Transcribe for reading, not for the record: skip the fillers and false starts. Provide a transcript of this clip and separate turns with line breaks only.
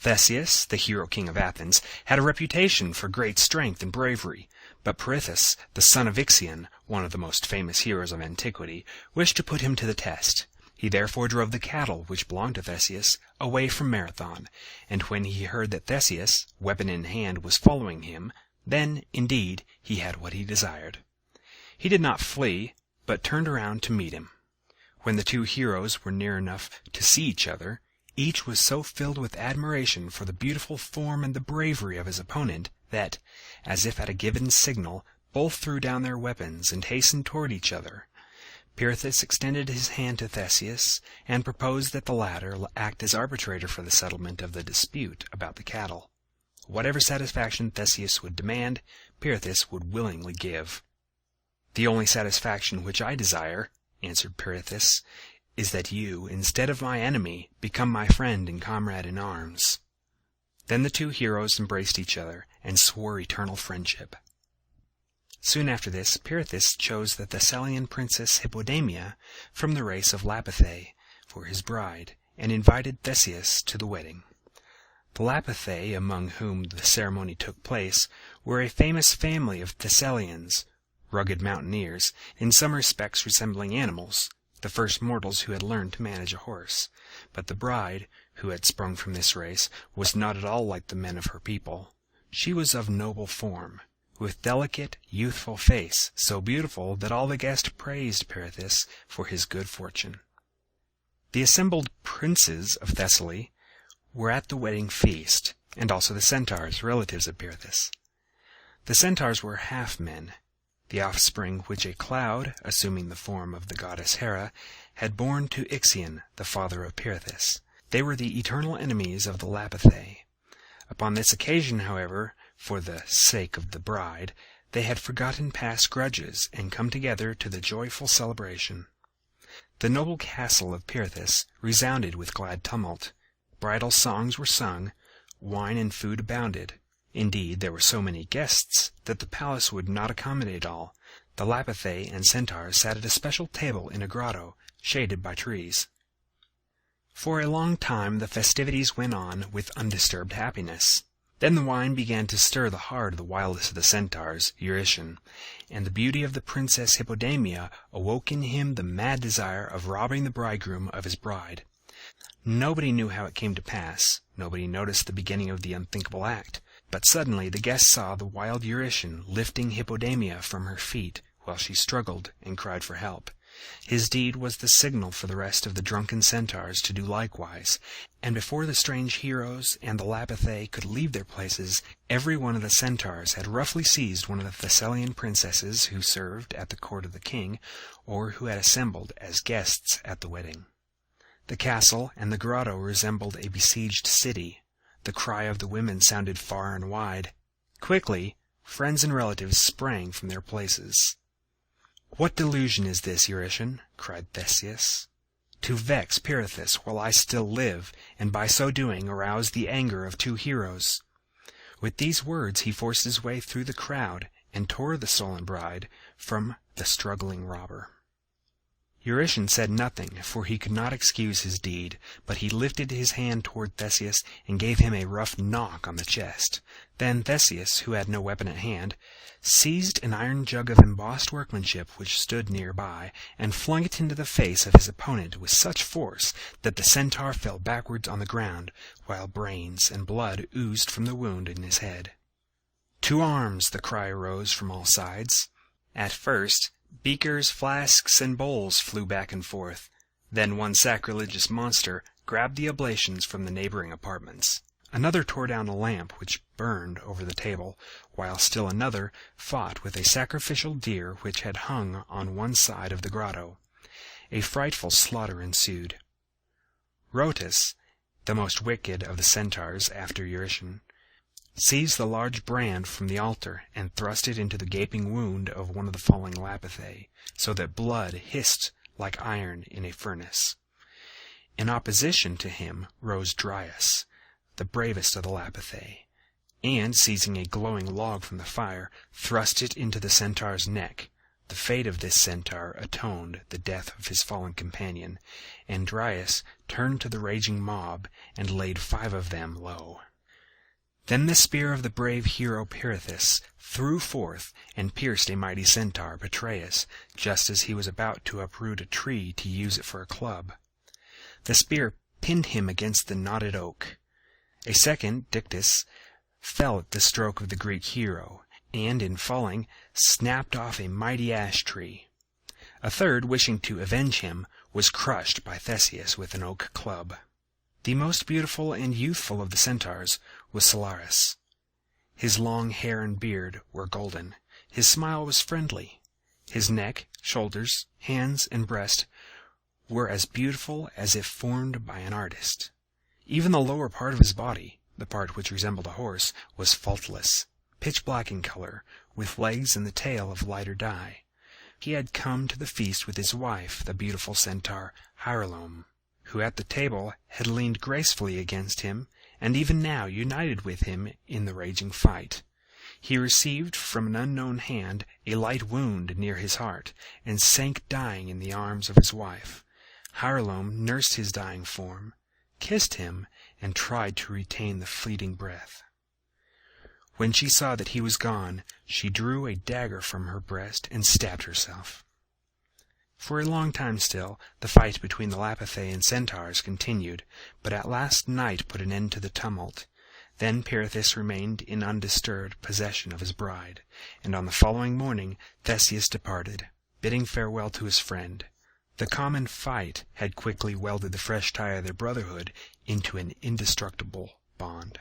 Theseus, the hero king of Athens, had a reputation for great strength and bravery, but Pirithous, the son of Ixion, one of the most famous heroes of antiquity, wished to put him to the test. He therefore drove the cattle which belonged to Theseus away from Marathon, and when he heard that Theseus, weapon in hand, was following him, then, indeed, he had what he desired. He did not flee, but turned around to meet him. When the two heroes were near enough to see each other, each was so filled with admiration for the beautiful form and the bravery of his opponent that, as if at a given signal, both threw down their weapons and hastened toward each other. Pirithous extended his hand to Theseus, and proposed that the latter act as arbitrator for the settlement of the dispute about the cattle. Whatever satisfaction Theseus would demand, Pirithous would willingly give. "The only satisfaction which I desire," answered Pirithous, "is that you, instead of my enemy, become my friend and comrade in arms." Then the two heroes embraced each other and swore eternal friendship. Soon after this, Pirithous chose the Thessalian princess Hippodamia from the race of Lapithae for his bride, and invited Theseus to the wedding. The Lapithae, among whom the ceremony took place, were a famous family of Thessalians, rugged mountaineers, in some respects resembling animals, the first mortals who had learned to manage a horse. But the bride, who had sprung from this race, was not at all like the men of her people. She was of noble form, with delicate, youthful face, so beautiful that all the guests praised Pirithous for his good fortune. The assembled princes of Thessaly were at the wedding feast, and also the Centaurs, relatives of Pirithous. The Centaurs were half-men, the offspring which a cloud, assuming the form of the goddess Hera, had borne to Ixion, the father of Pirithous. They were the eternal enemies of the Lapithae. Upon this occasion, however, for the sake of the bride, they had forgotten past grudges and come together to the joyful celebration. The noble castle of Pirithous resounded with glad tumult. Bridal songs were sung, wine and food abounded. Indeed, there were so many guests that the palace would not accommodate all. The Lapithae and Centaurs sat at a special table in a grotto, shaded by trees. For a long time the festivities went on with undisturbed happiness. Then the wine began to stir the heart of the wildest of the Centaurs, Eurytion, and the beauty of the princess Hippodamia awoke in him the mad desire of robbing the bridegroom of his bride. Nobody knew how it came to pass, nobody noticed the beginning of the unthinkable act, but suddenly the guests saw the wild Eurytion lifting Hippodamia from her feet while she struggled and cried for help. His deed was the signal for the rest of the drunken Centaurs to do likewise, and before the strange heroes and the Lapithae could leave their places, every one of the Centaurs had roughly seized one of the Thessalian princesses who served at the court of the king, or who had assembled as guests at the wedding. The castle and the grotto resembled a besieged city. The cry of the women sounded far and wide. Quickly, friends and relatives sprang from their places. "What delusion is this, Eurytion?" cried Theseus. "To vex Pirithous while I still live, and by so doing arouse the anger of two heroes." With these words he forced his way through the crowd, and tore the stolen bride from the struggling robber. Eurytion said nothing, for he could not excuse his deed, but he lifted his hand toward Theseus and gave him a rough knock on the chest. Then Theseus, who had no weapon at hand, seized an iron jug of embossed workmanship which stood near by, and flung it into the face of his opponent with such force that the Centaur fell backwards on the ground, while brains and blood oozed from the wound in his head. "To arms!" the cry arose from all sides. At first, beakers, flasks, and bowls flew back and forth. Then one sacrilegious monster grabbed the oblations from the neighboring apartments. Another tore down a lamp which burned over the table, while still another fought with a sacrificial deer which had hung on one side of the grotto. A frightful slaughter ensued. Rhotus, the most wicked of the Centaurs after Eurytion, seized the large brand from the altar and thrust it into the gaping wound of one of the falling Lapithae, so that blood hissed like iron in a furnace. In opposition to him rose Dryas, the bravest of the Lapithae, and, seizing a glowing log from the fire, thrust it into the Centaur's neck, The fate of this Centaur atoned the death of his fallen companion, and Dryas turned to the raging mob and laid 5 of them low. Then the spear of the brave hero Pirithous threw forth and pierced a mighty Centaur, Petraeus, just as he was about to uproot a tree to use it for a club. The spear pinned him against the knotted oak. A second, Dictys, fell at the stroke of the Greek hero, and in falling snapped off a mighty ash tree. A third, wishing to avenge him, was crushed by Theseus with an oak club. The most beautiful and youthful of the Centaurs was Salaris. His long hair and beard were golden. His smile was friendly. His neck, shoulders, hands, and breast were as beautiful as if formed by an artist. Even the lower part of his body, the part which resembled a horse, was faultless, pitch-black in color, with legs and the tail of lighter dye. He had come to the feast with his wife, the beautiful Centaur Hierolome, who at the table had leaned gracefully against him, and even now united with him in the raging fight. He received from an unknown hand a light wound near his heart, and sank dying in the arms of his wife. Hierolome nursed his dying form, kissed him, and tried to retain the fleeting breath. When she saw that he was gone, she drew a dagger from her breast and stabbed herself. For a long time still, the fight between the Lapithaean Centaurs continued, but at last night put an end to the tumult. Then Pirithous remained in undisturbed possession of his bride, and on the following morning Theseus departed, bidding farewell to his friend. The common fight had quickly welded the fresh tie of their brotherhood into an indestructible bond.